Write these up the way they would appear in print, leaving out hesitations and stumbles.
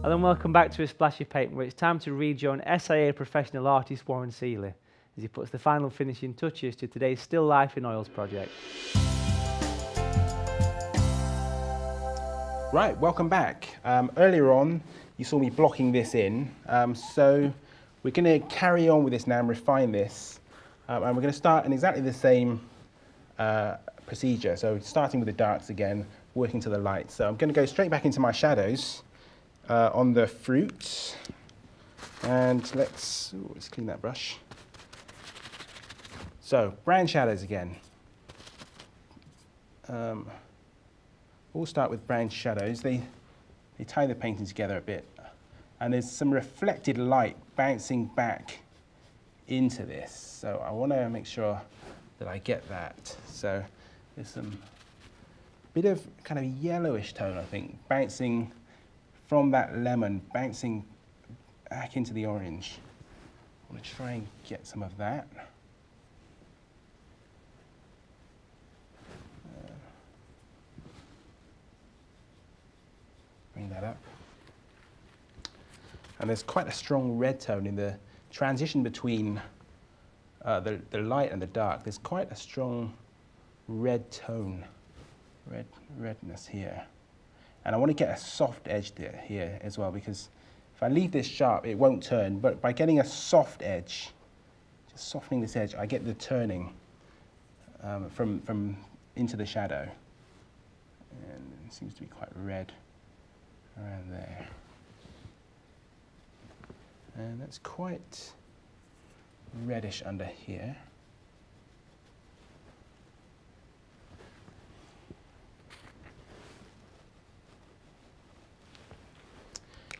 And then welcome back to A Splash of Paint, where it's time to rejoin SAA professional artist Warren Sealey as he puts the final finishing touches to today's Still Life in Oils project. Right, welcome back. Earlier on, you saw me blocking this in, so we're going to carry on with this now and refine this, and we're going to start in exactly the same procedure. So starting with the darks again, working to the lights. So I'm going to go straight back into my shadows on the fruit, and let's clean that brush. So brown shadows again. We'll start with brown shadows. They tie the painting together a bit, and there's some reflected light bouncing back into this. So I want to make sure that I get that. So there's some bit of kind of yellowish tone, I think, bouncing from that lemon, bouncing back into the orange. I want to try and get some of that. Bring that up. And there's quite a strong red tone in the transition between the light and the dark. There's quite a strong red tone, redness here. And I want to get a soft edge there, here as well, because if I leave this sharp, it won't turn. But by getting a soft edge, just softening this edge, I get the turning from into the shadow. And it seems to be quite red around there. And that's quite reddish under here.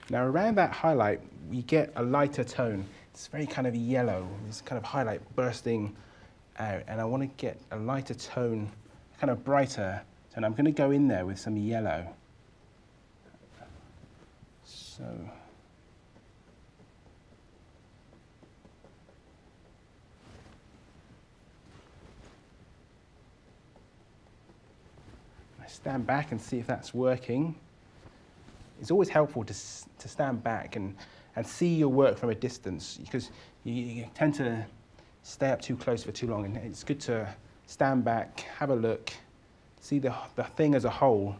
Now around that highlight, we get a lighter tone. It's very kind of yellow, this kind of highlight bursting out, and I want to get a lighter tone, kind of brighter, and I'm going to go in there with some yellow. So I stand back and see if that's working. It's always helpful to stand back and see your work from a distance, because you tend to stay up too close for too long, and it's good to stand back, have a look, see the thing as a whole,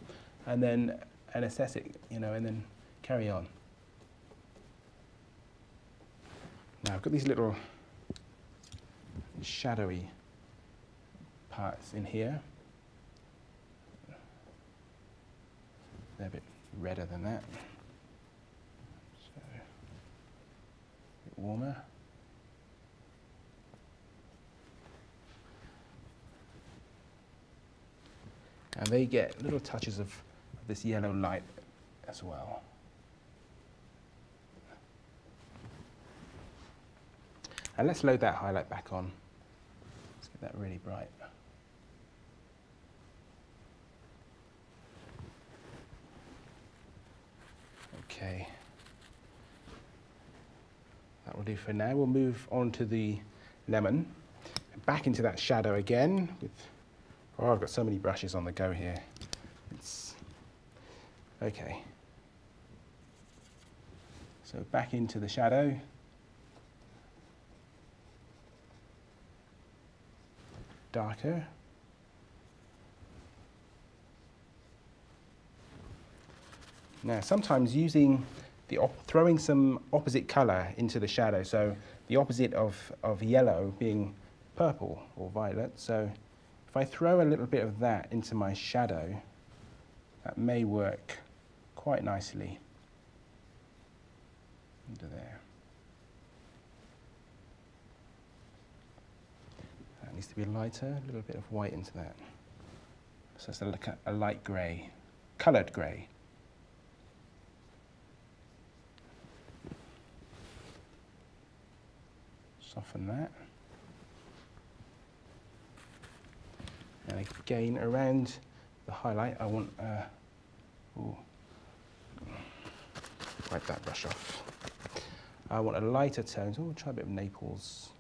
and then assess it, and then carry on. Now I've got these little shadowy parts in here. They're a bit redder than that, so a bit warmer. And they get little touches of this yellow light as well. And let's load that highlight back on. Let's get that really bright. Okay, that will do for now. We'll move on to the lemon, back into that shadow again. Oh, I've got so many brushes on the go here. Okay. So back into the shadow. Darker. Now, sometimes throwing some opposite colour into the shadow, so the opposite of yellow being purple or violet. So if I throw a little bit of that into my shadow, that may work quite nicely under there. That needs to be lighter, a little bit of white into that. So it's a light grey, coloured grey. Soften that. And again, around the highlight, I want, wipe that brush off. I want a lighter tone, so we'll try a bit of Naples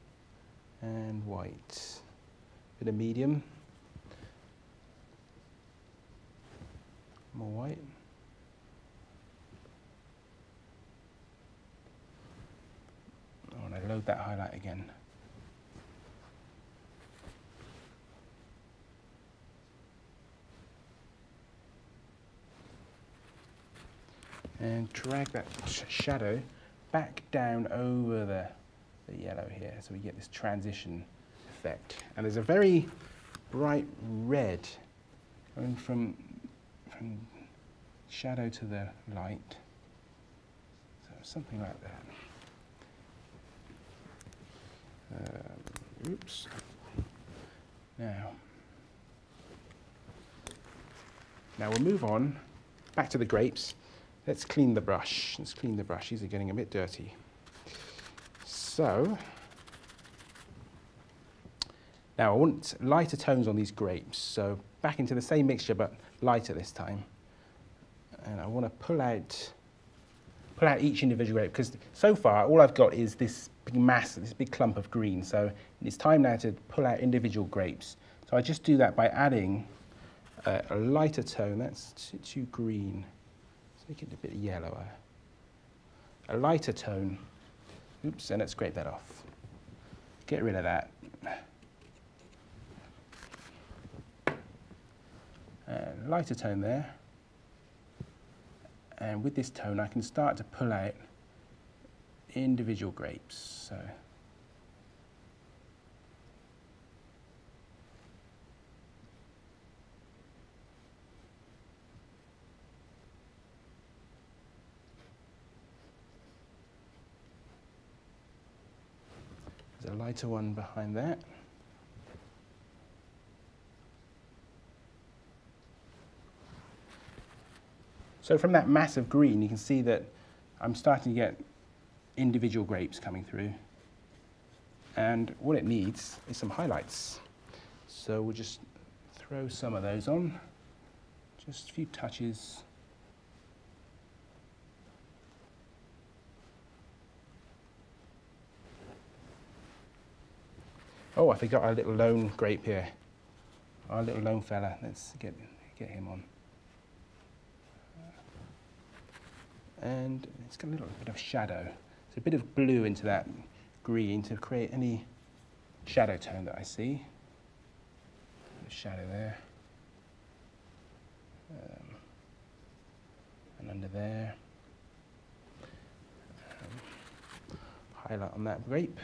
and white. Bit of medium. More white. again. And drag that shadow back down over the yellow here, so we get this transition effect. And there's a very bright red going from shadow to the light. So something like that. Oops. Now we'll move on back to the grapes. Let's clean the brush. Let's clean the brush. These are getting a bit dirty. So now I want lighter tones on these grapes. So back into the same mixture, but lighter this time. And I want to pull out each individual grape, because so far all I've got is this big mass, this big clump of green. So it's time now to pull out individual grapes. So I just do that by adding a lighter tone. That's too green. Let's make it a bit yellower. A lighter tone. Oops, and let's scrape that off. Get rid of that. Lighter tone there. And with this tone, I can start to pull out individual grapes. So there's a lighter one behind that. So from that mass of green, you can see that I'm starting to get individual grapes coming through. And what it needs is some highlights. So we'll just throw some of those on, just a few touches. Oh, I forgot our little lone grape here. Our little lone fella. Let's get him on. And it's got a little bit of shadow. So a bit of blue into that green to create any shadow tone that I see. Shadow there. And under there. Highlight on that grape.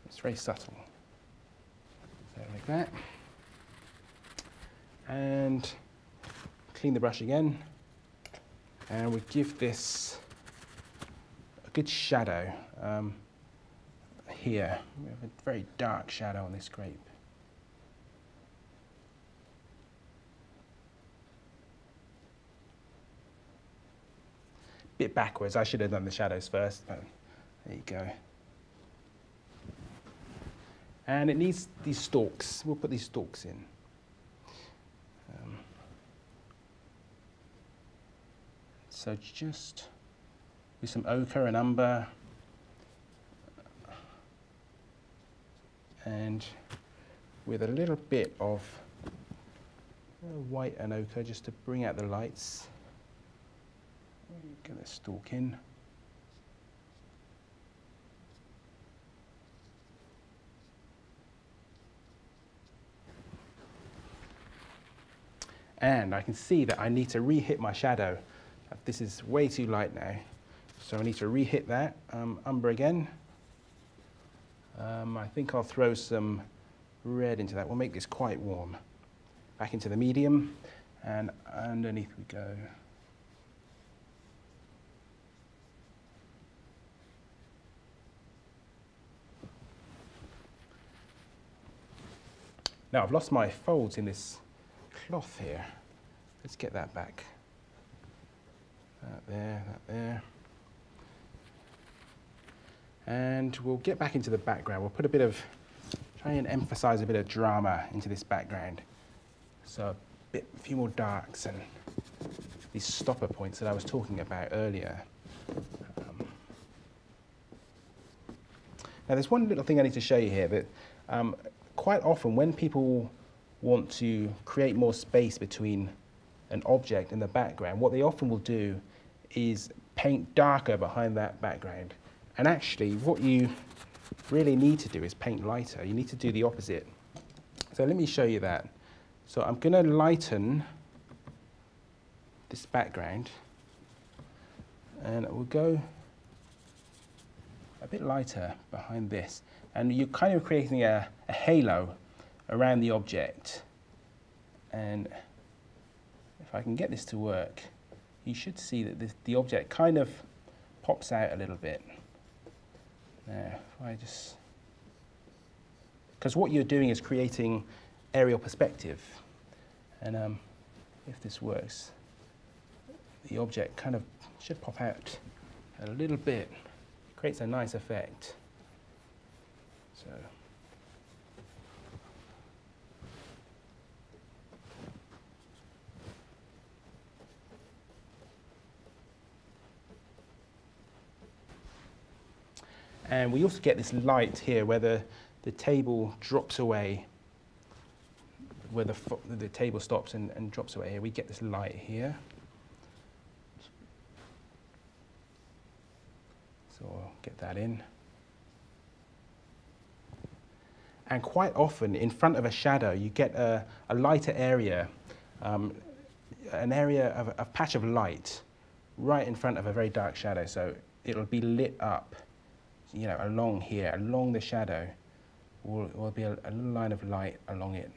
It's very subtle. So like that. And clean the brush again. And we give this a good shadow here. We have a very dark shadow on this grape. Bit backwards. I should have done the shadows first, but there you go. And it needs these stalks. We'll put these stalks in. So just with some ochre and umber, and with a little bit of white and ochre just to bring out the lights. Get the stalk in. And I can see that I need to re-hit my shadow. This is way too light now, so I need to re-hit that. Umber again. I think I'll throw some red into that. We'll make this quite warm. Back into the medium, and underneath we go. Now I've lost my folds in this cloth here. Let's get that back. That there. And we'll get back into the background. We'll put try and emphasize a bit of drama into this background. So a few more darks and these stopper points that I was talking about earlier. Now there's one little thing I need to show you here, that quite often when people want to create more space between an object and the background, what they often will do is paint darker behind that background. And actually, what you really need to do is paint lighter. You need to do the opposite. So let me show you that. So I'm going to lighten this background, and it will go a bit lighter behind this. And you're kind of creating a halo around the object. And if I can get this to work, you should see that the object kind of pops out a little bit. Now, if I just... Because what you're doing is creating aerial perspective. And if this works, the object kind of should pop out a little bit. Creates a nice effect. So. And we also get this light here where the table drops away, where the table stops and drops away here. We get this light here. So I'll get that in. And quite often, in front of a shadow, you get a lighter area, an area of a patch of light right in front of a very dark shadow. So it'll be lit up, you know, along here, along the shadow, will be a little line of light along it,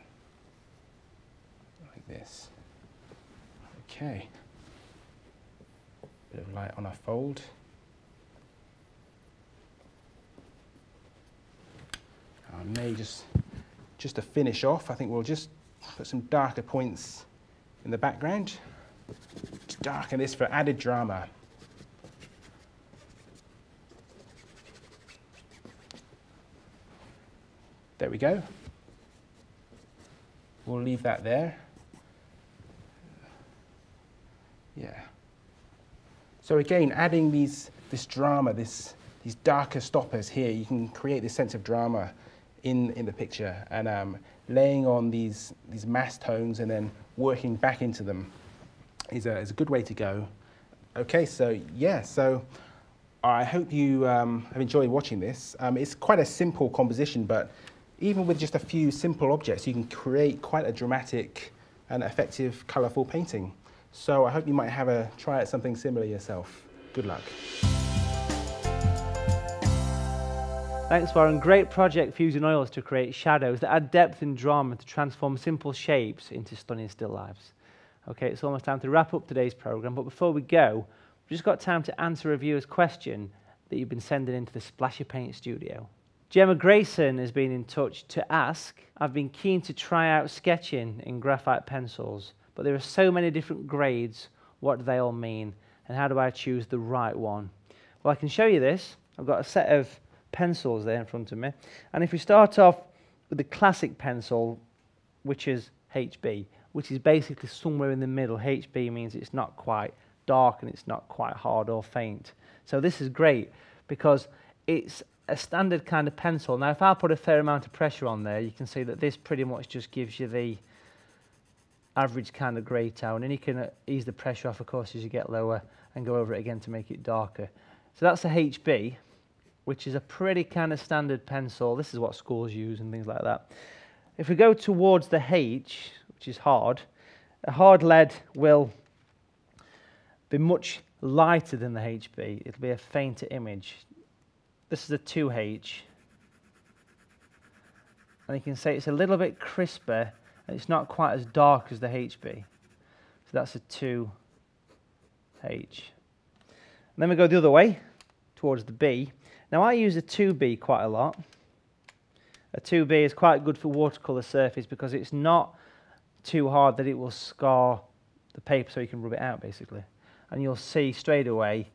like this. Okay. Bit of light on a fold. I may just to finish off, I think we'll just put some darker points in the background. Just darken this for added drama. There we go. We'll leave that there. Yeah. So again, adding this drama, these darker stoppers here, you can create this sense of drama in the picture, and laying on these mass tones and then working back into them is a good way to go. Okay, so yeah, so I hope you have enjoyed watching this. It's quite a simple composition, but even with just a few simple objects, you can create quite a dramatic and effective, colourful painting. So I hope you might have a try at something similar yourself. Good luck. Thanks, Warren. Great project fusing oils to create shadows that add depth and drama to transform simple shapes into stunning still lifes. Okay, it's almost time to wrap up today's programme, but before we go, we've just got time to answer a viewer's question that you've been sending into the Splashy Paint studio. Gemma Grayson has been in touch to ask, I've been keen to try out sketching in graphite pencils, but there are so many different grades. What do they all mean? And how do I choose the right one? Well, I can show you this. I've got a set of pencils there in front of me. And if we start off with the classic pencil, which is HB, which is basically somewhere in the middle. HB means it's not quite dark and it's not quite hard or faint. So this is great because it's a standard kind of pencil. Now, if I put a fair amount of pressure on there, you can see that this pretty much just gives you the average kind of grey tone, and you can ease the pressure off, of course, as you get lower and go over it again to make it darker. So that's a HB, which is a pretty kind of standard pencil. This is what schools use and things like that. If we go towards the H, which is hard, a hard lead will be much lighter than the HB. It'll be a fainter image. This is a 2H. And you can see it's a little bit crisper, and it's not quite as dark as the HB. So that's a 2H. And then we go the other way, towards the B. Now I use a 2B quite a lot. A 2B is quite good for watercolour surface because it's not too hard that it will scar the paper, so you can rub it out basically. And you'll see straight away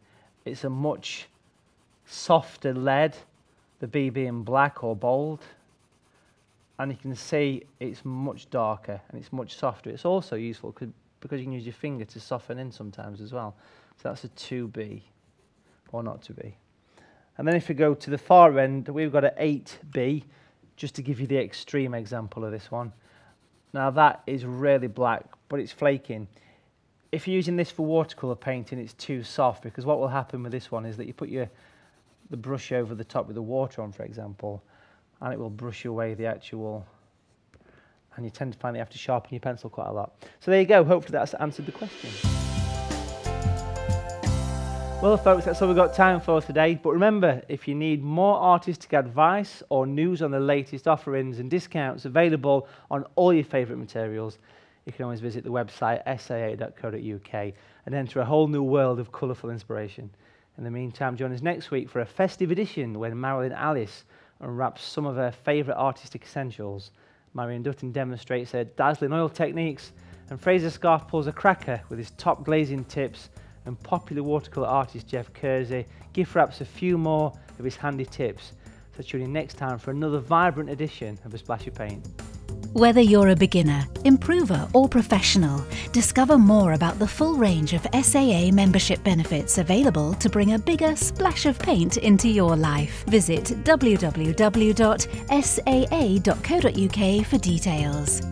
it's a much softer lead, the B being black or bold. And you can see it's much darker and it's much softer. It's also useful because you can use your finger to soften in sometimes as well. So that's a 2B, or not to be. And then if we go to the far end, we've got an 8B, just to give you the extreme example of this one. Now that is really black, but it's flaking. If you're using this for watercolour painting, it's too soft, because what will happen with this one is that you put your the brush over the top with the water on, for example, and it will brush away the actual, and you tend to find that you have to sharpen your pencil quite a lot. So there you go, hopefully that's answered the question. Well folks, that's all we've got time for today, but remember, if you need more artistic advice or news on the latest offerings and discounts available on all your favourite materials, you can always visit the website saa.co.uk and enter a whole new world of colourful inspiration. In the meantime, join us next week for a festive edition when Marilyn Alice unwraps some of her favourite artistic essentials. Marion Dutton demonstrates her dazzling oil techniques, and Fraser Scarf pulls a cracker with his top glazing tips, and popular watercolour artist Jeff Kersey gift wraps a few more of his handy tips. So tune in next time for another vibrant edition of A Splash of Paint. Whether you're a beginner, improver or professional, discover more about the full range of SAA membership benefits available to bring a bigger splash of paint into your life. Visit www.saa.co.uk for details.